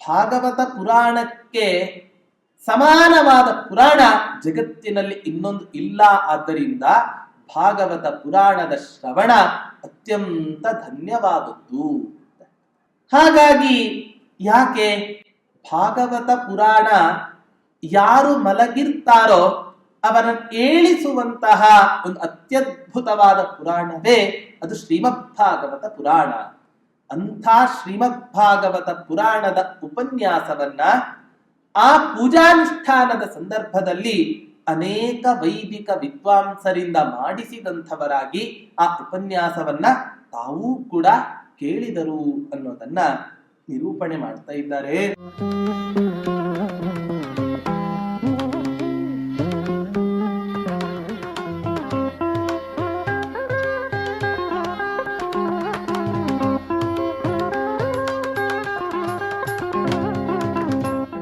ಭಾಗವತ ಪುರಾಣಕ್ಕೆ ಸಮಾನವಾದ ಪುರಾಣ ಜಗತ್ತಿನಲ್ಲಿ ಇನ್ನೊಂದು ಇಲ್ಲ. ಆದ್ದರಿಂದ ಭಾಗವತ ಪುರಾಣದ ಶ್ರವಣ ಅತ್ಯಂತ ಧನ್ಯವಾದದ್ದು. ಹಾಗಾಗಿ ಯಾಕೆ ಭಾಗವತ ಪುರಾಣ ಯಾರು ಮಲಗಿರ್ತಾರೋ ಅವರನ್ನು ಏಳಿಸುವಂತಹ ಒಂದು ಅತ್ಯದ್ಭುತವಾದ ಪುರಾಣವೇ ಅದು ಶ್ರೀಮದ್ಭಾಗವತ ಪುರಾಣ. ಅಂಥ ಶ್ರೀಮದ್ಭಾಗವತ ಪುರಾಣದ ಉಪನ್ಯಾಸವನ್ನ ಆ ಪೂಜಾನುಷ್ಠಾನದ ಸಂದರ್ಭದಲ್ಲಿ ಅನೇಕ ವೈದಿಕ ವಿದ್ವಾಂಸರಿಂದ ಮಾಡಿಸಿದಂಥವರಾಗಿ ಆ ಉಪನ್ಯಾಸವನ್ನ ತಾವೂ ಕೂಡ ಕೇಳಿದರು ಅನ್ನೋದನ್ನ ನಿರೂಪಣೆ ಮಾಡ್ತಾ ಇದ್ದಾರೆ.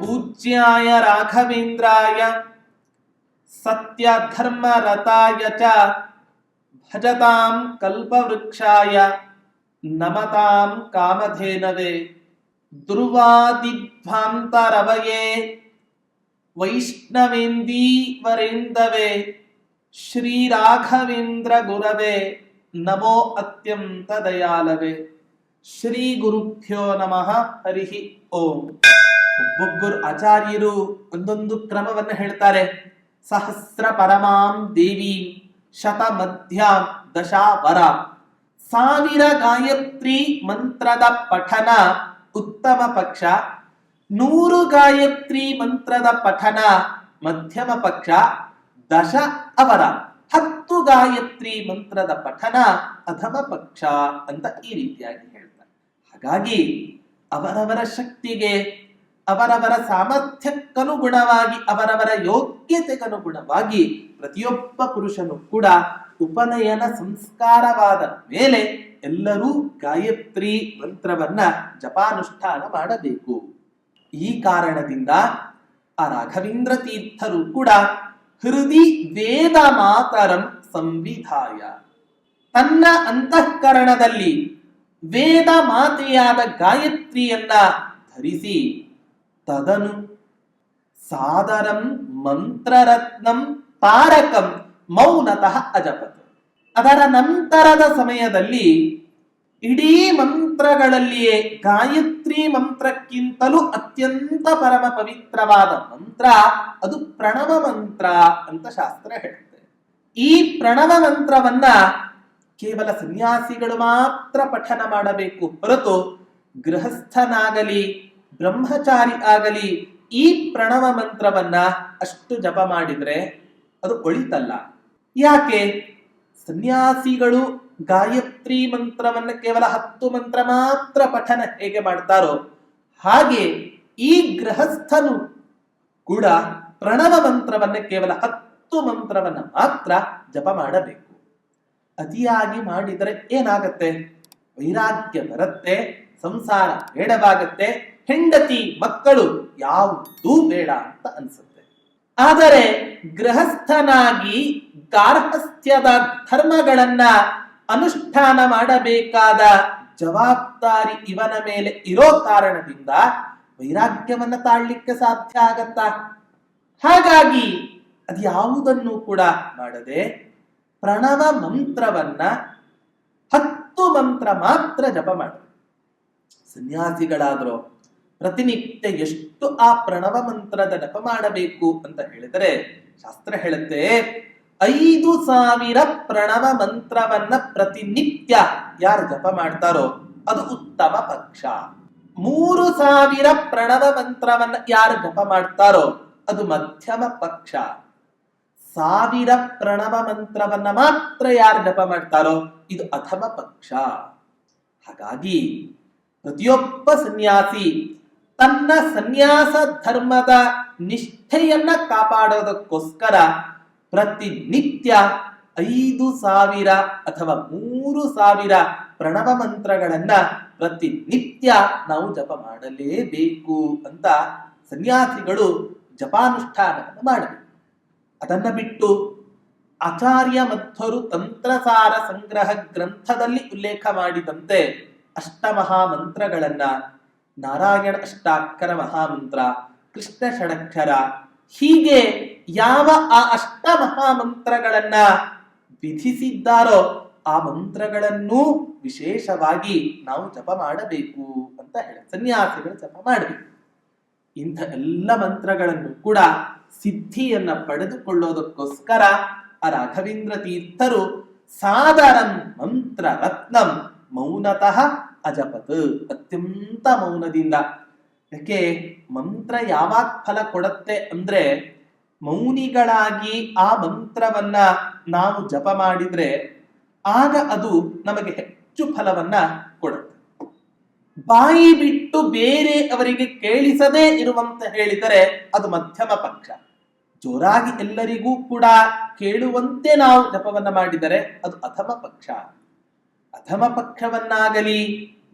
ಪೂಜ್ಯಾಯ ರಾಘವೇಂದ್ರಾಯ ಸತ್ಯ ಧರ್ಮ ರತಾಯ ಚ ಭಜತಾಂ ಕಲ್ಪವೃಕ್ಷಾಯ ನಮತಾಂ ಕಾಮಧೇನವೇ ದುರ್ವಾದಿಧ್ವಾಂತರವಯೇ ವೈಷ್ಣವೇಂದೀವರೇಂದವೇ ಶ್ರೀರಾಘವೇಂದ್ರ ಗುರವೇ ನಮೋ ಅತ್ಯಂತ ದಯಾಲವೇ. ಶ್ರೀ ಗುರುಭ್ಯೋ ನಮಃ. ಹರಿ ಓಂ. ಒಬ್ಬೊಬ್ಬರು ಆಚಾರ್ಯರು ಒಂದೊಂದು ಕ್ರಮವನ್ನು ಹೇಳ್ತಾರೆ. ಸಹಸ್ರ ಪರಮಾಂ ದೇವಿ ಶತ ಮಧ್ಯಾಂ ದಶಾವರ. 1000 ಗಾಯತ್ರಿ ಮಂತ್ರದ ಪಠನ ಉತ್ತಮ ಪಕ್ಷ, 100 ಗಾಯತ್ರಿ ಮಂತ್ರದ ಪಠನ ಮಧ್ಯಮ ಪಕ್ಷ, 10 ಅವರ 10 ಗಾಯತ್ರಿ ಮಂತ್ರದ ಪಠನ ಅಧಮ ಪಕ್ಷ ಅಂತ ಈ ರೀತಿಯಾಗಿ ಹೇಳ್ತಾರೆ. ಹಾಗಾಗಿ ಅವರವರ ಶಕ್ತಿಗೆ, ಅವರವರ ಸಾಮರ್ಥ್ಯಕ್ಕನುಗುಣವಾಗಿ, ಅವರವರ ಯೋಗ್ಯತೆಗನುಗುಣವಾಗಿ ಪ್ರತಿಯೊಬ್ಬ ಪುರುಷನು ಕೂಡ ಉಪನಯನ ಸಂಸ್ಕಾರವಾದ ಮೇಲೆ ಎಲ್ಲರೂ ಗಾಯತ್ರಿ ಮಂತ್ರವನ್ನ ಜಪಾನುಷ್ಠಾನ ಮಾಡಬೇಕು. ಈ ಕಾರಣದಿಂದ ಆ ರಾಘವೇಂದ್ರ ತೀರ್ಥರು ಕೂಡ ಹೃದಿ ವೇದ ಮಾತರಂ ಸಂವಿಧಾಯ, ತನ್ನ ಅಂತಃಕರಣದಲ್ಲಿ ವೇದ ಮಾತೆಯಾದ ಗಾಯತ್ರಿಯನ್ನ ಧರಿಸಿ ತದನು ಸಾದರಂ ಮಂತ್ರರತ್ನಂ ತಾರಕಂ ಮೌನತಃ ಅಜಪತ್. ಅದರ ನಂತರದ ಸಮಯದಲ್ಲಿ ಇಡೀ ಮಂತ್ರಗಳಲ್ಲಿಯೇ ಗಾಯತ್ರಿ ಮಂತ್ರಕ್ಕಿಂತಲೂ ಅತ್ಯಂತ ಪರಮ ಪವಿತ್ರವಾದ ಮಂತ್ರ ಅದು ಪ್ರಣವ ಮಂತ್ರ ಅಂತ ಶಾಸ್ತ್ರ ಹೇಳುತ್ತೆ. ಈ ಪ್ರಣವ ಮಂತ್ರವನ್ನ ಕೇವಲ ಸನ್ಯಾಸಿಗಳು ಮಾತ್ರ ಪಠನ ಮಾಡಬೇಕು ಹೊರತು ಗೃಹಸ್ಥನಾಗಲಿ ಬ್ರಹ್ಮಚಾರಿ ಆಗಲಿ ಈ ಪ್ರಣವ ಮಂತ್ರವನ್ನ ಅಷ್ಟು ಜಪ ಮಾಡಿದ್ರೆ ಅದು ಒಳಿತಲ್ಲ. ಯಾಕೆ? ಸನ್ಯಾಸಿಗಳು ಗಾಯತ್ರಿ ಮಂತ್ರವನ್ನ ಕೇವಲ 10 ಮಂತ್ರ ಮಾತ್ರ ಪಠನ ಹೇಗೆ ಮಾಡ್ತಾರೋ ಹಾಗೆ ಈ ಗೃಹಸ್ಥನು ಕೂಡ ಪ್ರಣವ ಮಂತ್ರವನ್ನ ಕೇವಲ 10 ಮಂತ್ರವನ್ನ ಮಾತ್ರ ಜಪ ಮಾಡಬೇಕು. ಅತಿಯಾಗಿ ಮಾಡಿದರೆ ಏನಾಗತ್ತೆ? ವೈರಾಗ್ಯ ಬರುತ್ತೆ, ಸಂಸಾರ ಬೇಡವಾಗತ್ತೆ, ಹೆಂಡತಿ ಮಕ್ಕಳು ಯಾವುದೂ ಬೇಡ ಅಂತ ಅನ್ಸುತ್ತೆ. ಆದರೆ ಗೃಹಸ್ಥನಾಗಿ ಗಾರ್ಹಸ್ಥ್ಯದ ಧರ್ಮಗಳನ್ನ ಅನುಷ್ಠಾನ ಮಾಡಬೇಕಾದ ಜವಾಬ್ದಾರಿ ಇವನ ಮೇಲೆ ಇರೋ ಕಾರಣದಿಂದ ವೈರಾಗ್ಯವನ್ನ ತಾಳ್ಲಿಕ್ಕೆ ಸಾಧ್ಯ ಆಗತ್ತಾ? ಹಾಗಾಗಿ ಅದ್ಯಾವುದನ್ನು ಕೂಡ ಮಾಡದೆ ಪ್ರಣವ ಮಂತ್ರವನ್ನ 10 ಮಂತ್ರ ಮಾತ್ರ ಜಪ ಮಾಡಬೇಕು. ಸನ್ಯಾಸಿಗಳಾದ್ರೂ ಪ್ರತಿನಿತ್ಯ ಎಷ್ಟು ಆ ಪ್ರಣವ ಮಂತ್ರದ ಜಪ ಮಾಡಬೇಕು ಅಂತ ಹೇಳಿದರೆ ಶಾಸ್ತ್ರ ಹೇಳುತ್ತೆ 5000 ಪ್ರಣವ ಮಂತ್ರವನ್ನ ಪ್ರತಿನಿತ್ಯ ಯಾರು ಜಪ ಮಾಡ್ತಾರೋ ಅದು ಉತ್ತಮ ಪಕ್ಷ. 3000 ಪ್ರಣವ ಮಂತ್ರವನ್ನ ಯಾರು ಜಪ ಮಾಡ್ತಾರೋ ಅದು ಮಧ್ಯಮ ಪಕ್ಷ. 1000 ಪ್ರಣವ ಮಂತ್ರವನ್ನ ಮಾತ್ರ ಯಾರು ಜಪ ಮಾಡ್ತಾರೋ ಇದು ಅಧಮ ಪಕ್ಷ. ಹಾಗಾಗಿ ಪ್ರತಿಯೊಬ್ಬ ಸನ್ಯಾಸಿ ತನ್ನ ಸನ್ಯಾಸ ಧರ್ಮದ ನಿಷ್ಠೆಯನ್ನ ಕಾಪಾಡೋದಕ್ಕೋಸ್ಕರ ಪ್ರತಿನಿತ್ಯ 5000 ಅಥವಾ 3000 ಪ್ರಣವ ಮಂತ್ರಗಳನ್ನ ಪ್ರತಿನಿತ್ಯ ನಾವು ಜಪ ಮಾಡಲೇಬೇಕು ಅಂತ ಸನ್ಯಾಸಿಗಳು ಜಪಾನುಷ್ಠಾನವನ್ನು ಮಾಡಬೇಕು. ಅದನ್ನ ಬಿಟ್ಟು ಆಚಾರ್ಯ ಮಧ್ವರು ತಂತ್ರಸಾರ ಸಂಗ್ರಹ ಗ್ರಂಥದಲ್ಲಿ ಉಲ್ಲೇಖ ಮಾಡಿದಂತೆ ಅಷ್ಟಮಹಾ ಮಂತ್ರಗಳನ್ನ ನಾರಾಯಣ ಅಷ್ಟಾಕ್ಷರ ಮಹಾಮಂತ್ರ, ಕೃಷ್ಣ ಷಡಕ್ಷರ, ಹೀಗೆ ಯಾವ ಆ ಅಷ್ಟ ಮಹಾಮಂತ್ರಗಳನ್ನ ವಿಧಿಸಿದ್ದಾರೋ ಆ ಮಂತ್ರಗಳನ್ನು ವಿಶೇಷವಾಗಿ ನಾವು ಜಪ ಮಾಡಬೇಕು ಅಂತ ಹೇಳಿ ಸನ್ಯಾಸಿಗಳು ಜಪ ಮಾಡಬೇಕು. ಇಂಥ ಎಲ್ಲ ಮಂತ್ರಗಳನ್ನು ಕೂಡ ಸಿದ್ಧಿಯನ್ನ ಪಡೆದುಕೊಳ್ಳೋದಕ್ಕೋಸ್ಕರ ಆ ರಾಘವೇಂದ್ರ ತೀರ್ಥರು ಸಾಧಾರಣ ಮಂತ್ರ ರತ್ನಂ ಮೌನತಃ ಅಜಪತ್, ಅತ್ಯಂತ ಮೌನದಿಂದ. ಯಾಕೆ ಮಂತ್ರ ಯಾವಾಗ ಫಲ ಕೊಡುತ್ತೆ ಅಂದ್ರೆ ಮೌನಿಗಳಾಗಿ ಆ ಮಂತ್ರವನ್ನ ನಾವು ಜಪ ಮಾಡಿದ್ರೆ ಆಗ ಅದು ನಮಗೆ ಹೆಚ್ಚು ಫಲವನ್ನ ಕೊಡುತ್ತೆ. ಬಾಯಿ ಬಿಟ್ಟು ಬೇರೆ ಅವರಿಗೆ ಕೇಳಿಸದೇ ಇರುವಂತ ಹೇಳಿದರೆ ಅದು ಮಧ್ಯಮ ಪಕ್ಷ. ಜೋರಾಗಿ ಎಲ್ಲರಿಗೂ ಕೂಡ ಕೇಳುವಂತೆ ನಾವು ಜಪವನ್ನ ಮಾಡಿದರೆ ಅದು ಅಧಮ ಪಕ್ಷ. ಅಧಮ ಪಕ್ಷವನ್ನಾಗಲಿ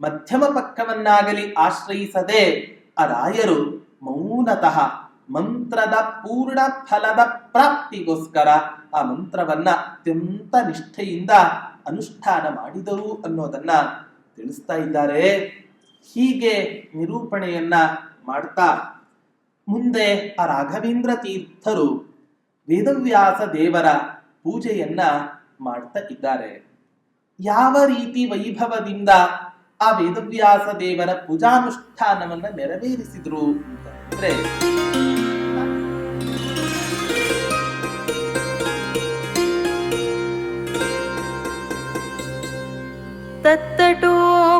ಮಧ್ಯಮ ಪಕ್ಷವನ್ನಾಗಲಿ ಆಶ್ರಯಿಸದೆ ಆ ರಾಯರು ಮೌನತಃ ಮಂತ್ರದ ಪೂರ್ಣ ಫಲದ ಪ್ರಾಪ್ತಿಗೋಸ್ಕರ ಆ ಮಂತ್ರವನ್ನ ಅತ್ಯಂತ ನಿಷ್ಠೆಯಿಂದ ಅನುಷ್ಠಾನ ಮಾಡಿದರು ಅನ್ನೋದನ್ನ ತಿಳಿಸ್ತಾ ಇದ್ದಾರೆ. ಹೀಗೆ ನಿರೂಪಣೆಯನ್ನ ಮಾಡ್ತಾ ಮುಂದೆ ಆ ರಾಘವೇಂದ್ರ ತೀರ್ಥರು ವೇದವ್ಯಾಸ ದೇವರ ಪೂಜೆಯನ್ನ ಮಾಡ್ತಾ ಇದ್ದಾರೆ. ಯಾವ ರೀತಿ ವೈಭವದಿಂದ ಆ ವೇದವ್ಯಾಸ ದೇವರ ಪೂಜಾನುಷ್ಠಾನವನ್ನ ನೆರವೇರಿಸಿದ್ರು ಅಂತ ಹೇಳಿದ್ರೆ,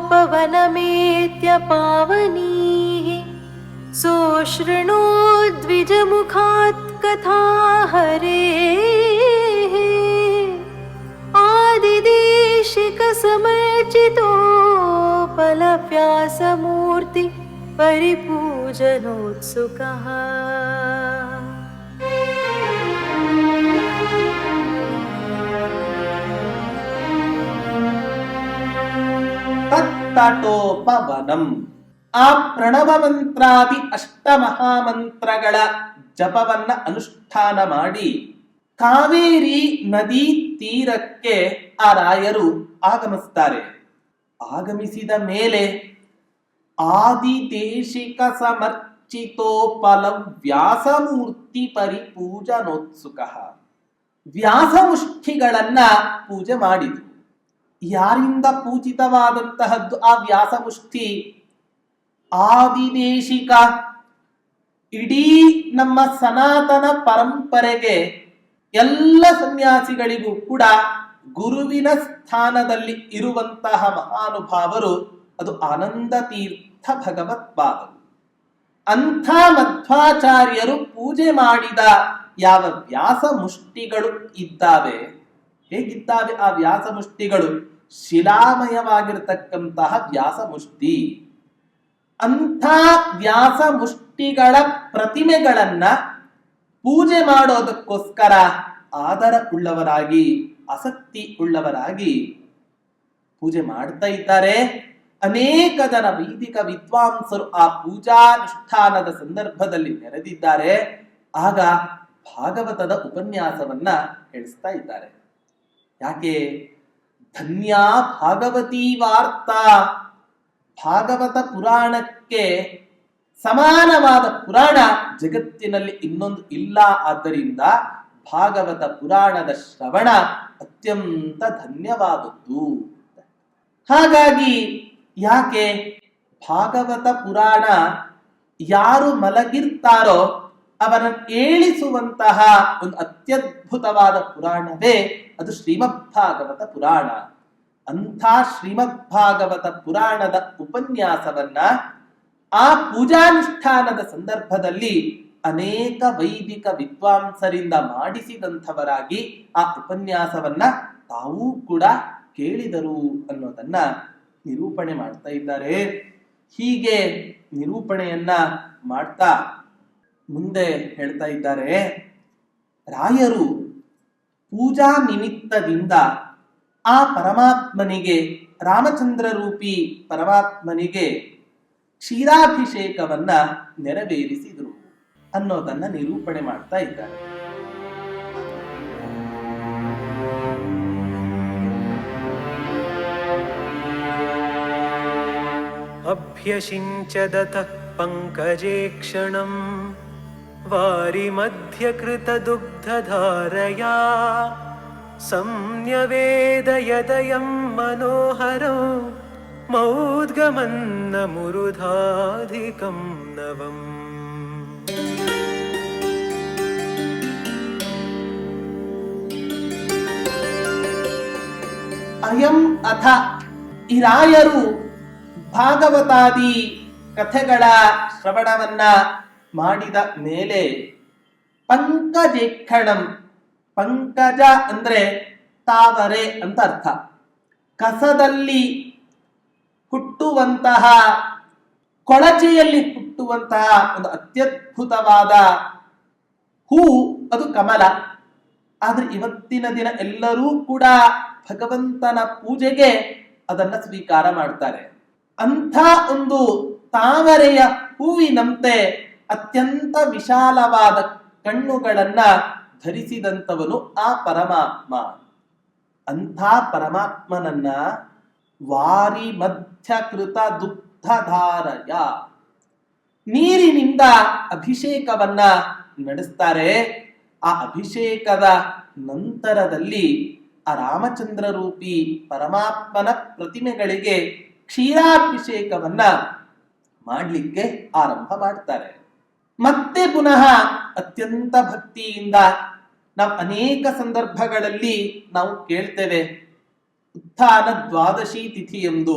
ತತ್ತಟೋಪವನಮೇತ್ಯ ಪಾವನೀಃ ಸೋಶೃಣೋ ದ್ವಿಜಮುಖಾತ್ ಕಥಾ ಹರೇಃ ಆದಿದೇಶಿಕ ಸಮರ್ಚಿತೋಪಲವ್ಯಾಸಮೂರ್ತಿ ಪರಿಪೂಜನೋತ್ಸುಕಃ. ತತ್ತಟೋಪವನಂ, ಆ ಪ್ರಣವ ಮಂತ್ರಾದಿ ಅಷ್ಟ ಮಹಾಮಂತ್ರಗಳ ಜಪವನ್ನ ಅನುಷ್ಠಾನ ಮಾಡಿ ಕಾವೇರಿ ನದಿ ತೀರಕ್ಕೆ ಆ ರಾಯರು ಆಗಮಿಸ್ತಾರೆ. ಆಗಮಿಸಿದ ಮೇಲೆ ಆದಿದೇಶಿಕ ಸಮರ್ಚಿತೋಪಲ ವ್ಯಾಸಮೂರ್ತಿ ಪರಿಪೂಜನೋತ್ಸುಕ, ವ್ಯಾಸಮುಷ್ಠಿಗಳನ್ನ ಪೂಜೆ ಮಾಡಿದ್ರು. ಯಾರಿಂದ ಪೂಜಿತವಾದಂತಹದ್ದು ಆ ವ್ಯಾಸಮುಷ್ಠಿ? ಆದಿದೇಶಿಕ, ಇಡೀ ನಮ್ಮ ಸನಾತನ ಪರಂಪರೆಗೆ ಎಲ್ಲ ಸನ್ಯಾಸಿಗಳಿಗೂ ಕೂಡ ಗುರುವಿನ ಸ್ಥಾನದಲ್ಲಿ ಇರುವಂತಹ ಮಹಾನುಭಾವರು ಅದು ಆನಂದ ತೀರ್ಥ ಭಗವತ್ಪಾದರು. ಅಂಥ ಮಧ್ವಾಚಾರ್ಯರು ಪೂಜೆ ಮಾಡಿದ ಯಾವ ವ್ಯಾಸ ಮುಷ್ಟಿಗಳು ಇದ್ದಾವೆ, ಹೇಗಿದ್ದಾವೆ ಆ ವ್ಯಾಸ ಮುಷ್ಟಿಗಳು? ಶಿಲಾಮಯವಾಗಿರತಕ್ಕಂತಹ ವ್ಯಾಸ ಮುಷ್ಟಿ. ಅಂಥ ವ್ಯಾಸ ಮುಷ್ಟಿಗಳ ಪ್ರತಿಮೆಗಳನ್ನ ಪೂಜೆ ಮಾಡೋದಕ್ಕೋಸ್ಕರ ಆದರ ಉಳ್ಳವರಾಗಿ ಆಸಕ್ತಿ ಉಳ್ಳವರಾಗಿ ಪೂಜೆ ಮಾಡ್ತಾ ಇದ್ದಾರೆ. ಅನೇಕ ಜನ ವೈದಿಕ ವಿದ್ವಾಂಸರು ಆ ಪೂಜಾನುಷ್ಠಾನದ ಸಂದರ್ಭದಲ್ಲಿ ನೆರೆದಿದ್ದಾರೆ. ಆಗ ಭಾಗವತದ ಉಪನ್ಯಾಸವನ್ನ ಹೇಳಿಸ್ತಾ ಇದ್ದಾರೆ. ಯಾಕೆ? ಧನ್ಯಾ ಭಾಗವತೀ ವಾರ್ತಾ, ಭಾಗವತ ಪುರಾಣಕ್ಕೆ ಸಮಾನವಾದ ಪುರಾಣ ಜಗತ್ತಿನಲ್ಲಿ ಇನ್ನೊಂದು ಇಲ್ಲ. ಆದ್ದರಿಂದ ಭಾಗವತ ಪುರಾಣದ ಶ್ರವಣ ಅತ್ಯಂತ ಧನ್ಯವಾದದ್ದು. ಹಾಗಾಗಿ ಯಾಕೆ ಭಾಗವತ ಪುರಾಣ ಯಾರು ಮಲಗಿರ್ತಾರೋ ಅವರನ್ನು ಏಳಿಸುವಂತಹ ಒಂದು ಅತ್ಯದ್ಭುತವಾದ ಪುರಾಣವೇ ಅದು ಶ್ರೀಮದ್ಭಾಗವತ ಪುರಾಣ. ಅಂಥ ಶ್ರೀಮದ್ಭಾಗವತ ಪುರಾಣದ ಉಪನ್ಯಾಸವನ್ನ ಆ ಪೂಜಾನುಷ್ಠಾನದ ಸಂದರ್ಭದಲ್ಲಿ ಅನೇಕ ವೈದಿಕ ವಿದ್ವಾಂಸರಿಂದ ಮಾಡಿಸಿದಂಥವರಾಗಿ ಆ ಉಪನ್ಯಾಸವನ್ನ ತಾವೂ ಕೂಡ ಕೇಳಿದರು ಅನ್ನೋದನ್ನ ನಿರೂಪಣೆ ಮಾಡ್ತಾ ಇದ್ದಾರೆ. ಹೀಗೆ ನಿರೂಪಣೆಯನ್ನ ಮಾಡ್ತಾ ಮುಂದೆ ಹೇಳ್ತಾ ಇದ್ದಾರೆ, ರಾಯರು ಪೂಜಾ ನಿಮಿತ್ತದಿಂದ ಆ ಪರಮಾತ್ಮನಿಗೆ, ರಾಮಚಂದ್ರ ರೂಪಿ ಪರಮಾತ್ಮನಿಗೆ ಕ್ಷೀರಾಭಿಷೇಕವನ್ನ ನೆರವೇರಿಸಿದರು ಅನ್ನೋದನ್ನ ನಿರೂಪಣೆ ಮಾಡ್ತಾ ಇದ್ದಾರೆ. अभ्यषिञ्चदतः पङ्कजे क्षणं वारिमध्यकृतदुग्धधारया संन्यवेदयदयं मनोहरं मौद्गमन्नमुरुधाधिकं नवम्. ಅಯಂ ಅಥ ಈ ರಾಯರು ಭಾಗವತಾದಿ ಕಥೆಗಳ ಶ್ರವಣವನ್ನ ಮಾಡಿದ ಮೇಲೆ ಪಂಕಜೇಕ್ಷಣಂ, ಪಂಕಜ ಅಂದ್ರೆ ತಾವರೆ ಅಂತ ಅರ್ಥ, ಕಸದಲ್ಲಿ ಹುಟ್ಟುವಂತಹ, ಕೊಳಚೆಯಲ್ಲಿ ಹುಟ್ಟುವಂತಹ ಒಂದು ಅತ್ಯದ್ಭುತವಾದ ಹೂ ಅದು ಕಮಲ. ಆದ್ರೆ ಇವತ್ತಿನ ದಿನ ಎಲ್ಲರೂ ಕೂಡ ಭಗವಂತನ ಪೂಜೆಗೆ ಅದನ್ನ ಸ್ವೀಕಾರ ಮಾಡ್ತಾರೆ. ಅಂಥ ಒಂದು ತಾವರೆಯ ಹೂವಿನಂತೆ ಅತ್ಯಂತ ವಿಶಾಲವಾದ ಕಣ್ಣುಗಳನ್ನ ಧರಿಸಿದಂಥವನು ಆ ಪರಮಾತ್ಮ. ಅಂಥ ಪರಮಾತ್ಮನನ್ನ ವಾರಿ ಮಧ್ಯಕೃತ ದುಗ್ಧಧಾರಯ, ನೀರಿನಿಂದ ಅಭಿಷೇಕವನ್ನ ನಡೆಸ್ತಾರೆ. ಆ ಅಭಿಷೇಕದ ನಂತರದಲ್ಲಿ ಆ ರಾಮಚಂದ್ರ ರೂಪಿ ಪರಮಾತ್ಮನ ಪ್ರತಿಮೆಗಳಿಗೆ ಕ್ಷೀರಾಭಿಷೇಕವನ್ನ ಮಾಡಲಿಕ್ಕೆ ಆರಂಭ ಮಾಡ್ತಾರೆ. ಮತ್ತೆ ಪುನಃ ಅತ್ಯಂತ ಭಕ್ತಿಯಿಂದ ನಾವು ಅನೇಕ ಸಂದರ್ಭಗಳಲ್ಲಿ ನಾವು ಕೇಳ್ತೇವೆ, ಉತ್ಥಾನ ದ್ವಾದಶಿ ತಿಥಿಯೆಂದು,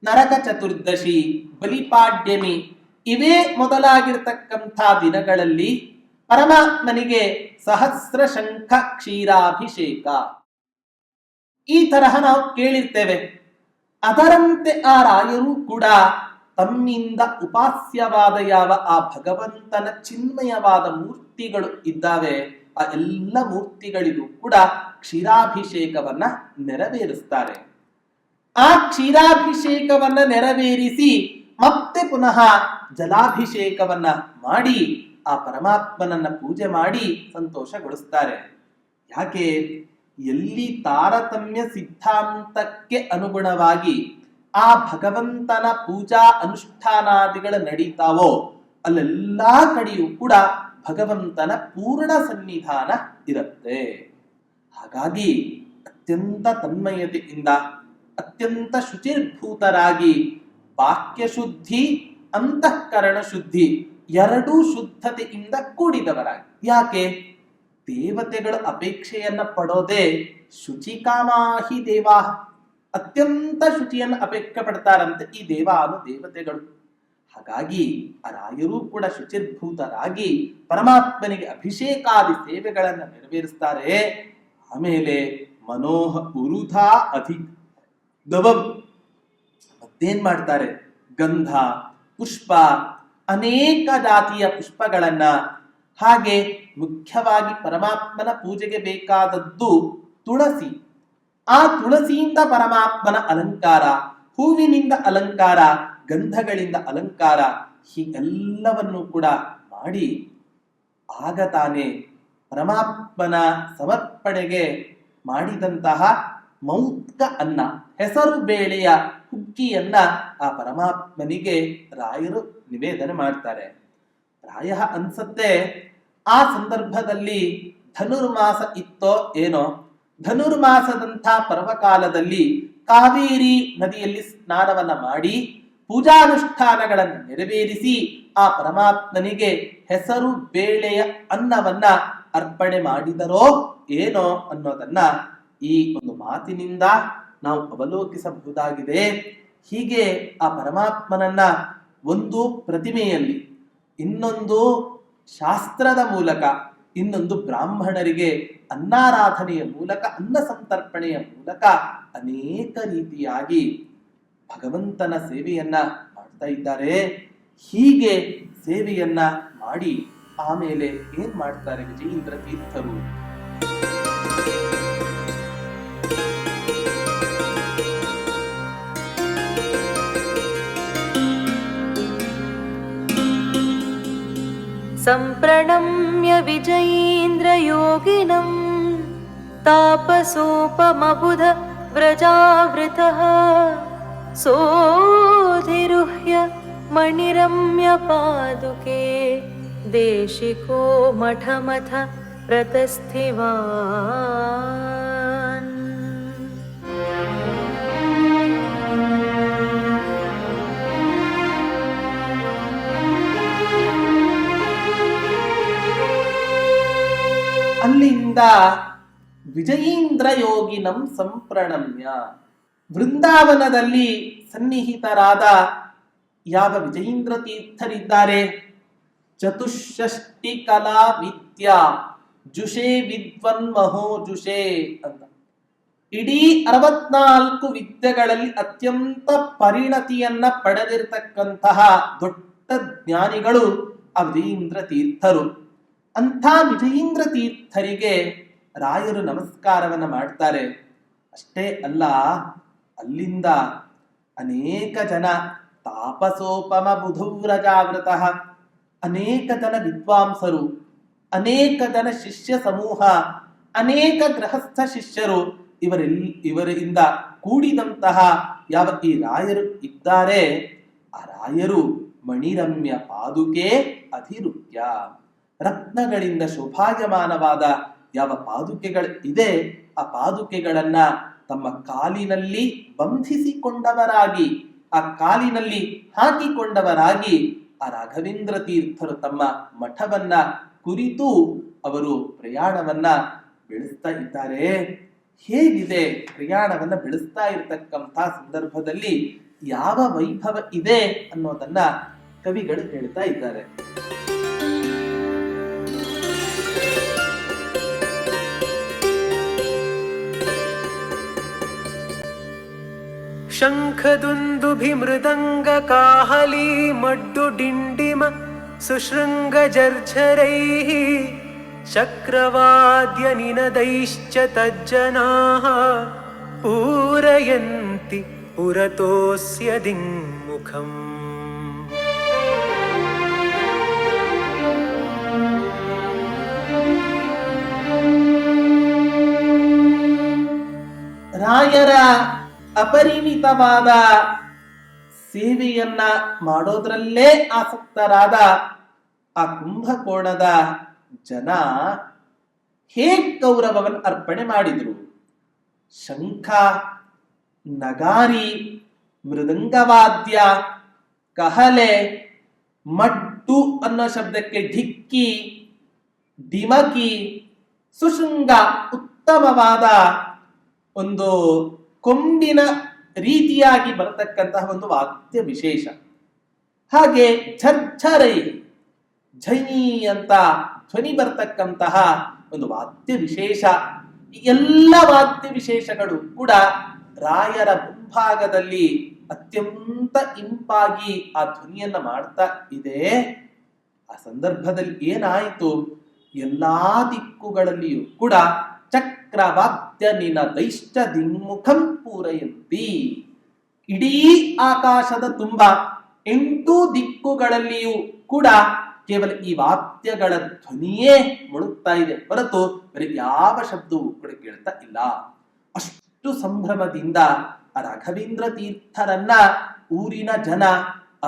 ನರಕ ಚತುರ್ದಶಿ, ಬಲಿಪಾಡ್ಯಮಿ, ಇವೇ ಮೊದಲಾಗಿರ್ತಕ್ಕಂಥ ದಿನಗಳಲ್ಲಿ ಪರಮಾತ್ಮನಿಗೆ ಸಹಸ್ರ ಶಂಖ ಕ್ಷೀರಾಭಿಷೇಕ ಈ ತರಹ ನಾವು ಕೇಳಿರ್ತೇವೆ. ಅದರಂತೆ ಆ ರಾಯರು ಕೂಡ ತಮ್ಮಿಂದ ಉಪಾಸ್ಯವಾದ ಯಾವ ಆ ಭಗವಂತನ ಚಿನ್ಮಯವಾದ ಮೂರ್ತಿಗಳು ಇದ್ದಾವೆ, ಆ ಎಲ್ಲ ಮೂರ್ತಿಗಳಿಗೂ ಕೂಡ ಕ್ಷೀರಾಭಿಷೇಕವನ್ನ ನೆರವೇರಿಸ್ತಾರೆ. ಆ ಕ್ಷೀರಾಭಿಷೇಕವನ್ನ ನೆರವೇರಿಸಿ ಮತ್ತೆ ಪುನಃ ಜಲಾಭಿಷೇಕವನ್ನ ಮಾಡಿ ಆ ಪರಮಾತ್ಮನನ್ನ ಪೂಜೆ ಮಾಡಿ ಸಂತೋಷಗೊಳಿಸ್ತಾರೆ. ಯಾಕೆ? ಎಲ್ಲಿ ತಾರತಮ್ಯ ಸಿದ್ಧಾಂತಕ್ಕೆ ಅನುಗುಣವಾಗಿ ಆ ಭಗವಂತನ ಪೂಜಾ ಅನುಷ್ಠಾನಾದಿಗಳು ನಡೀತಾವೋ ಅಲ್ಲೆಲ್ಲಾ ಕಡೆಯೂ ಕೂಡ ಭಗವಂತನ ಪೂರ್ಣ ಸನ್ನಿಧಾನ ಇರುತ್ತೆ. ಹಾಗಾಗಿ ಅತ್ಯಂತ ತನ್ಮಯತೆಯಿಂದ ಅತ್ಯಂತ ಶುಚಿರ್ಭೂತರಾಗಿ ವಾಕ್ಯ ಶುದ್ಧಿ ಅಂತಃಕರಣ ಶುದ್ಧಿ ಎರಡೂ ಶುದ್ಧತೆಯಿಂದ ಕೂಡಿದವರಾಗಿ. ಯಾಕೆ? ದೇವತೆಗಳ ಅಪೇಕ್ಷೆಯನ್ನ ಪಡೋದೇ ಶುಚಿಕಾಮಾಹಿ ದೇವಾ, ಅತ್ಯಂತ ಶುಚಿಯನ್ನು ಅಪೇಕ್ಷೆ ಪಡ್ತಾರಂತೆ ಈ ದೇವಾನು ದೇವತೆಗಳು. ಹಾಗಾಗಿ ಆ ರಾಯರು ಕೂಡ ಶುಚಿರ್ಭೂತರಾಗಿ ಪರಮಾತ್ಮನಿಗೆ ಅಭಿಷೇಕಾದಿ ಸೇವೆಗಳನ್ನು ನೆರವೇರಿಸ್ತಾರೆ. ಆಮೇಲೆ ಮನೋಹ ಉರುಧಾ ಅಧಿ ಗವಂ, ಮತ್ತೇನ್ ಮಾಡ್ತಾರೆ? ಗಂಧ, ಪುಷ್ಪ, ಅನೇಕ ಜಾತಿಯ ಪುಷ್ಪಗಳನ್ನ, ಹಾಗೆ ಮುಖ್ಯವಾಗಿ ಪರಮಾತ್ಮನ ಪೂಜೆಗೆ ಬೇಕಾದದ್ದು ತುಳಸಿ. ಆ ತುಳಸಿಯಿಂದ ಪರಮಾತ್ಮನ ಅಲಂಕಾರ, ಹೂವಿನಿಂದ ಅಲಂಕಾರ, ಗಂಧಗಳಿಂದ ಅಲಂಕಾರ, ಹೀಗೆಲ್ಲವನ್ನು ಕೂಡ ಮಾಡಿ ಆಗ ತಾನೇ ಪರಮಾತ್ಮನ ಸಮರ್ಪಣೆಗೆ ಮಾಡಿದಂತಹ ಮೌತ್ಕ ಅನ್ನ, ಹೆಸರು ಬೇಳೆಯ ಹುಗ್ಗಿಯನ್ನ ಆ ಪರಮಾತ್ಮನಿಗೆ ರಾಯರು ನಿವೇದನೆ ಮಾಡ್ತಾರೆ. ಪ್ರಾಯ ಅನ್ಸತ್ತೆ ಆ ಸಂದರ್ಭದಲ್ಲಿ ಧನುರ್ಮಾಸ ಇತ್ತೋ ಏನೋ, ಧನುರ್ಮಾಸದಂಥ ಪರ್ವಕಾಲದಲ್ಲಿ ಕಾವೇರಿ ನದಿಯಲ್ಲಿ ಸ್ನಾನವನ್ನ ಮಾಡಿ ಪೂಜಾನುಷ್ಠಾನಗಳನ್ನು ನೆರವೇರಿಸಿ ಆ ಪರಮಾತ್ಮನಿಗೆ ಹೆಸರು ಬೇಳೆಯ ಅನ್ನವನ್ನ ಅರ್ಪಣೆ ಮಾಡಿದರೋ ಏನೋ ಅನ್ನೋದನ್ನ ಈ ಒಂದು ಮಾತಿನಿಂದ ನಾವು ಅವಲೋಕಿಸಬಹುದಾಗಿದೆ. ಹೀಗೆ ಆ ಪರಮಾತ್ಮನನ್ನ ಒಂದು ಪ್ರತಿಮೆಯಲ್ಲಿ, ಇನ್ನೊಂದು ಶಾಸ್ತ್ರದ ಮೂಲಕ, ಇನ್ನೊಂದು ಬ್ರಾಹ್ಮಣರಿಗೆ ಅನ್ನಾರಾಧನೆಯ ಮೂಲಕ, ಅನ್ನ ಸಂತರ್ಪಣೆಯ ಮೂಲಕ ಅನೇಕ ರೀತಿಯಾಗಿ ಭಗವಂತನ ಸೇವೆಯನ್ನ ಮಾಡ್ತಾ ಇದ್ದಾರೆ. ಹೀಗೆ ಸೇವೆಯನ್ನ ಮಾಡಿ ಆಮೇಲೆ ಏನ್ ಮಾಡ್ತಾರೆ ವಿಜಯೇಂದ್ರ ತೀರ್ಥರು? सम्प्रणम्य विजयेन्द्रयोगिनं तापसोपमबुध व्रजावृतः सोऽधुना शिरोधिरुह्य मणिरम्य पादुके देशिको मठमथ प्रतस्थिवान्। ಅಲ್ಲಿಂದ ವಿಜಯೀಂದ್ರ ಯೋಗಿನಂ ಸಂಪ್ರಣಮ್ಯ, ವೃಂದಾವನದಲ್ಲಿ ಸನ್ನಿಹಿತರಾದ ಯಾವ ವಿಜಯೀಂದ್ರ ತೀರ್ಥರಿದ್ದಾರೆ, ಚತುಷ್ಷಷ್ಟಿ ಕಲಾ ವಿದ್ಯಾ ಜುಷೇ ವಿದ್ವನ್ಮಹೋ ಜುಷೇ ಅಂತ, ಇಡೀ 64 ವಿದ್ಯೆಗಳಲ್ಲಿ ಅತ್ಯಂತ ಪರಿಣತಿಯನ್ನ ಪಡೆದಿರತಕ್ಕಂತಹ ದೊಡ್ಡ ಜ್ಞಾನಿಗಳು ಆ ವಿಜಯೀಂದ್ರ ತೀರ್ಥರು. ಅಂಥ ವಿಜಯೀಂದ್ರ ತೀರ್ಥರಿಗೆ ರಾಯರು ನಮಸ್ಕಾರವನ್ನ ಮಾಡ್ತಾರೆ. ಅಷ್ಟೇ ಅಲ್ಲ, ಅಲ್ಲಿಂದ ಅನೇಕ ಜನ ತಾಪಸೋಪಮ ಬುಧುವ್ರಜಾವೃತ, ಅನೇಕ ಜನ ವಿದ್ವಾಂಸರು, ಅನೇಕ ಜನ ಶಿಷ್ಯ ಸಮೂಹ, ಅನೇಕ ಗೃಹಸ್ಥ ಶಿಷ್ಯರು ಇವರಿಂದ ಕೂಡಿದಂತಹ ಯಾವ ಈ ರಾಯರು ಇದ್ದಾರೆ, ಆ ರಾಯರು ಮಣಿರಮ್ಯ ಪಾದುಕೆ ಅಧಿರುತ್ಯ, ರತ್ನಗಳಿಂದ ಶೋಭಾಯಮಾನವಾದ ಯಾವ ಪಾದುಕೆಗಳು ಇದೆ ಆ ಪಾದುಕೆಗಳನ್ನ ತಮ್ಮ ಕಾಲಿನಲ್ಲಿ ಬಂಧಿಸಿಕೊಂಡವರಾಗಿ, ಆ ಕಾಲಿನಲ್ಲಿ ಹಾಕಿಕೊಂಡವರಾಗಿ ಆ ರಾಘವೇಂದ್ರ ತೀರ್ಥರು ತಮ್ಮ ಮಠವನ್ನ ಕುರಿತು ಅವರು ಪ್ರಯಾಣವನ್ನ ಬೆಳೆಸ್ತಾ ಇದ್ದಾರೆ. ಹೇಗಿದೆ ಪ್ರಯಾಣವನ್ನ ಬೆಳೆಸ್ತಾ ಇರತಕ್ಕಂಥ ಸಂದರ್ಭದಲ್ಲಿ ಯಾವ ವೈಭವ ಇದೆ ಅನ್ನೋದನ್ನ ಕವಿಗಳು ಹೇಳ್ತಾ ಇದ್ದಾರೆ. ಶಂಖದುಂದುಭಿ ಮೃದಂಗ ಕಾಹಲಿ ಮಡ್ಡು ಡಿಂಡಿಮ ಸುಶೃಂಗ ಜರ್ಝರೈಃ ಶಕ್ರವಾದ್ಯ ನಿನದೈಶ್ಚ ತಜ್ಜನಾಃ ಪೂರಯಂತಿ ಪುರತೋಸ್ಯ ದಿङ्मुखम्. ರಾಯರ ಅಪರಿಮಿತವಾದ ಸೇವೆಯನ್ನ ಮಾಡೋದ್ರಲ್ಲೇ ಆಸಕ್ತರಾದ ಆ ಕುಂಭಕೋಣದ ಜನ ಹೇಗೆ ಗೌರವವನ್ನು ಅರ್ಪಣೆ ಮಾಡಿದ್ರು. ಶಂಖ, ನಗಾರಿ, ಮೃದಂಗವಾದ್ಯ, ಕಹಲೆ, ಮಡ್ಡು ಅನ್ನೋ ಶಬ್ದಕ್ಕೆ ಢಿಕ್ಕಿ, ಡಿಮಕಿ, ಸುಶೃಂಗ ಉತ್ತಮವಾದ ಒಂದು ಕೊಂಬಿನ ರೀತಿಯಾಗಿ ಬರತಕ್ಕಂತಹ ಒಂದು ವಾದ್ಯ ವಿಶೇಷ, ಹಾಗೆ ಝರ್ಝರೈ ಝೈನಿ ಅಂತ ಧ್ವನಿ ಬರ್ತಕ್ಕಂತಹ ಒಂದು ವಾದ್ಯ ವಿಶೇಷ. ಎಲ್ಲ ವಾದ್ಯ ವಿಶೇಷಗಳು ಕೂಡ ರಾಯರ ಮುಂಭಾಗದಲ್ಲಿ ಅತ್ಯಂತ ಇಂಪಾಗಿ ಆ ಧ್ವನಿಯನ್ನ ಮಾಡ್ತಾ ಇದೆ. ಆ ಸಂದರ್ಭದಲ್ಲಿ ಏನಾಯಿತು, ಎಲ್ಲಾ ದಿಕ್ಕುಗಳಲ್ಲಿಯೂ ಕೂಡ ಚಕ್ರವಾದ್ಯ ನಿನ ದೈಷ್ಟ ದಿङ्मुखಂ ಪೂರಯಂತಿ, ಇಡೀ ಆಕಾಶದ ತುಂಬ 8 ದಿಕ್ಕುಗಳಲ್ಲಿಯೂ ಕೂಡ ಕೇವಲ ಈ ವಾದ್ಯಗಳ ಧ್ವನಿಯೇ ಮುಳುಗ್ತಾ ಇದೆ ಹೊರತು ಬೇರೆ ಯಾವ ಶಬ್ದವೂ ಕೂಡ ಕೇಳ್ತಾ ಇಲ್ಲ. ಅಷ್ಟು ಸಂಭ್ರಮದಿಂದ ಆ ರಾಘವೇಂದ್ರ ತೀರ್ಥರನ್ನ ಊರಿನ ಜನ,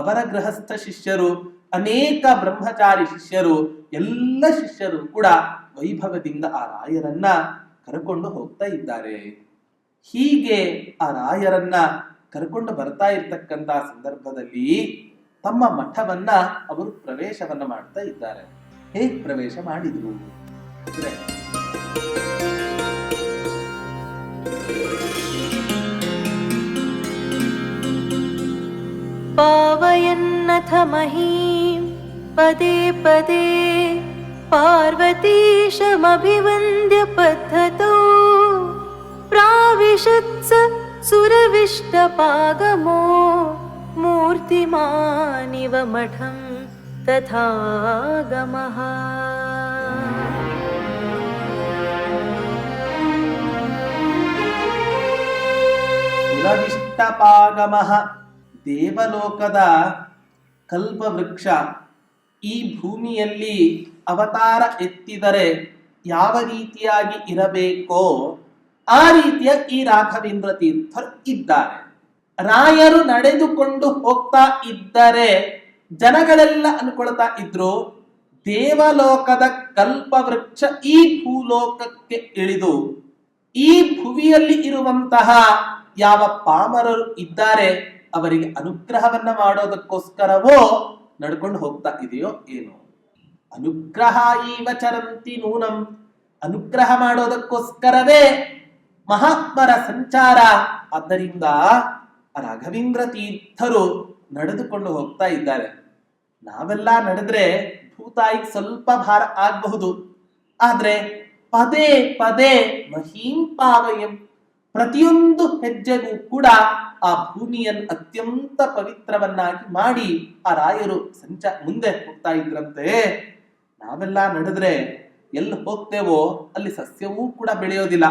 ಅವರ ಗೃಹಸ್ಥ ಶಿಷ್ಯರು, ಅನೇಕ ಬ್ರಹ್ಮಚಾರಿ ಶಿಷ್ಯರು, ಎಲ್ಲ ಶಿಷ್ಯರು ಕೂಡ ವೈಭವದಿಂದ ಆ ರಾಯರನ್ನ ಕರ್ಕೊಂಡು ಹೋಗ್ತಾ ಇದ್ದಾರೆ. ಹೀಗೆ ಆ ರಾಯರನ್ನ ಕರ್ಕೊಂಡು ಬರ್ತಾ ಇರ್ತಕ್ಕಂತ ಸಂದರ್ಭದಲ್ಲಿ ತಮ್ಮ ಮಠವನ್ನ ಅವರು ಪ್ರವೇಶವನ್ನ ಮಾಡ್ತಾ ಇದ್ದಾರೆ. ಹೇಗೆ ಪ್ರವೇಶ ಮಾಡಿದ್ರು ಅಂದ್ರೆ, पावयन्नथ महीं पदे पदे पार्वतीशमभिवन्द्य पद्धतौ प्राविशत्स सुरविष्टपागमो मूर्तिमानिव मठं तथागमः. ಸುರವಿಷ್ಟಪಾಗಮಃ, ದೇವಲೋಕದ ಕಲ್ಪವೃಕ್ಷ ಈ ಭೂಮಿಯಲ್ಲಿ ಅವತಾರ ಎತ್ತಿದರೆ ಯಾವ ರೀತಿಯಾಗಿ ಇರಬೇಕೋ ಆ ರೀತಿಯ ಈ ರಾಘವೇಂದ್ರ ತೀರ್ಥರು ಇದ್ದಾರೆ. ರಾಯರು ನಡೆದುಕೊಂಡು ಹೋಗ್ತಾ ಇದ್ದರೆ ಜನಗಳೆಲ್ಲ ಅನ್ಕೊಳ್ತಾ ಇದ್ರು, ದೇವಲೋಕದ ಕಲ್ಪವೃಕ್ಷ ಈ ಭೂಲೋಕಕ್ಕೆ ಇಳಿದು ಈ ಭುವಿಯಲ್ಲಿ ಇರುವಂತಹ ಯಾವ ಪಾಮರರು ಇದ್ದಾರೆ ಅವರಿಗೆ ಅನುಗ್ರಹವನ್ನ ಮಾಡೋದಕ್ಕೋಸ್ಕರವೋ ನಡ್ಕೊಂಡು ಹೋಗ್ತಾ ಇದೆಯೋ ಏನೋ. ಅನುಗ್ರಹ ಈವ ಚರಂತಿ ನೂನಂ, ಅನುಗ್ರಹ ಮಾಡೋದಕ್ಕೋಸ್ಕರವೇ ಮಹಾತ್ಮರ ಸಂಚಾರ. ಆದ್ದರಿಂದ ರಾಘವೇಂದ್ರ ತೀರ್ಥರು ನಡೆದುಕೊಂಡು ಹೋಗ್ತಾ ಇದ್ದಾರೆ. ನಾವೆಲ್ಲ ನಡೆದ್ರೆ ಭೂತಾಯಿಗೆ ಸ್ವಲ್ಪ ಭಾರ ಆಗಬಹುದು, ಆದ್ರೆ ಪದೇ ಪದೇ ಮಹೀಂ ಪಾವಯಂ, ಪ್ರತಿಯೊಂದು ಹೆಜ್ಜೆಗೂ ಕೂಡ ಆ ಭೂಮಿಯನ್ನು ಅತ್ಯಂತ ಪವಿತ್ರವನ್ನಾಗಿ ಮಾಡಿ ಆ ರಾಯರು ಮುಂದೆ ಹೋಗ್ತಾ ಇದ್ರಂತೆ. ನಾವೆಲ್ಲ ನಡೆದ್ರೆ ಎಲ್ಲಿ ಹೋಗ್ತೇವೋ ಅಲ್ಲಿ ಸಸ್ಯವೂ ಕೂಡ ಬೆಳೆಯೋದಿಲ್ಲ,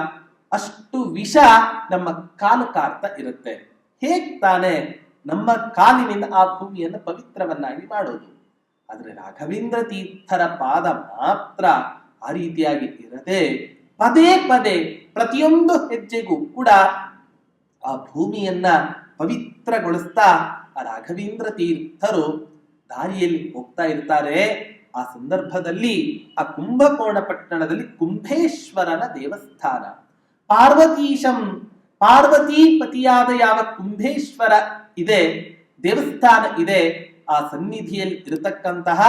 ಅಷ್ಟು ವಿಷ ನಮ್ಮ ಕಾಲು ಕಾರ್ತಾ ಇರುತ್ತೆ. ಹೇಗ್ ತಾನೆ ನಮ್ಮ ಕಾಲಿನಿಂದ ಆ ಭೂಮಿಯನ್ನು ಪವಿತ್ರವನ್ನಾಗಿ ಮಾಡೋದು? ಆದ್ರೆ ರಾಘವೇಂದ್ರ ತೀರ್ಥರ ಪಾದ ಮಾತ್ರ ಆ ರೀತಿಯಾಗಿ ಇರದೆ ಪದೇ ಪದೇ ಪ್ರತಿಯೊಂದು ಹೆಜ್ಜೆಗೂ ಕೂಡ ಆ ಭೂಮಿಯನ್ನ ಪವಿತ್ರಗೊಳಿಸ್ತಾ ಆ ರಾಘವೇಂದ್ರ ತೀರ್ಥರು ದಾರಿಯಲ್ಲಿ ಹೋಗ್ತಾ ಇರ್ತಾರೆ. ಆ ಸಂದರ್ಭದಲ್ಲಿ ಆ ಕುಂಭಕೋಣ ಪಟ್ಟಣದಲ್ಲಿ ಕುಂಭೇಶ್ವರನ ದೇವಸ್ಥಾನ, ಪಾರ್ವತೀಶಂ ಪಾರ್ವತೀಪತಿಯಾದ ಯಾವ ಕುಂಭೇಶ್ವರ ಇದೆ, ದೇವಸ್ಥಾನ ಇದೆ, ಆ ಸನ್ನಿಧಿಯಲ್ಲಿ ಇರತಕ್ಕಂತಹ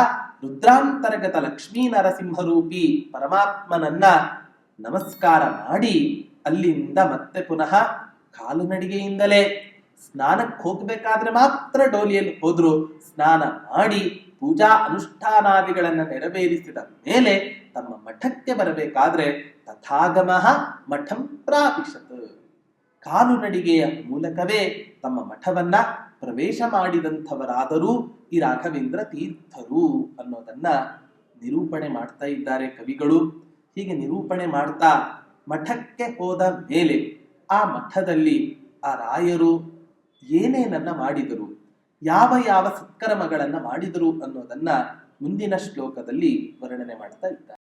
ರುದ್ರಾಂತರ್ಗತ ಲಕ್ಷ್ಮೀ ನರಸಿಂಹರೂಪಿ ಪರಮಾತ್ಮನನ್ನ ನಮಸ್ಕಾರ ಮಾಡಿ ಅಲ್ಲಿಂದ ಮತ್ತೆ ಪುನಃ ಕಾಲುನಡಿಗೆಯಿಂದಲೇ ಸ್ನಾನಕ್ಕೆ ಹೋಗ್ಬೇಕಾದ್ರೆ ಮಾತ್ರ ಡೋಲಿಯಲ್ಲಿ ಹೋದ್ರು. ಸ್ನಾನ ಮಾಡಿ ಪೂಜಾ ಅನುಷ್ಠಾನಾದಿಗಳನ್ನ ನೆರವೇರಿಸಿದ ಮೇಲೆ ತಮ್ಮ ಮಠಕ್ಕೆ ಬರಬೇಕಾದ್ರೆ ತಥಾಗಮಃ ಮಠಂ ಪ್ರಾಪಿಶತ್, ಕಾಲುನಡಿಗೆಯ ಮೂಲಕವೇ ತಮ್ಮ ಮಠವನ್ನ ಪ್ರವೇಶ ಮಾಡಿದಂಥವರಾದರೂ ಈ ರಾಘವೇಂದ್ರ ತೀರ್ಥರು ಅನ್ನೋದನ್ನ ನಿರೂಪಣೆ ಮಾಡ್ತಾ ಇದ್ದಾರೆ ಕವಿಗಳು. ಹೀಗೆ ನಿರೂಪಣೆ ಮಾಡ್ತಾ ಮಠಕ್ಕೆ ಹೋದ ಮೇಲೆ ಆ ಮಠದಲ್ಲಿ ಆ ರಾಯರು ಏನೇನನ್ನ ಮಾಡಿದರು, ಯಾವ ಯಾವ ಸತ್ಕರ್ಮಗಳನ್ನ ಮಾಡಿದರು ಅನ್ನೋದನ್ನ ಮುಂದಿನ ಶ್ಲೋಕದಲ್ಲಿ ವರ್ಣನೆ ಮಾಡ್ತಾ ಇದ್ದಾರೆ.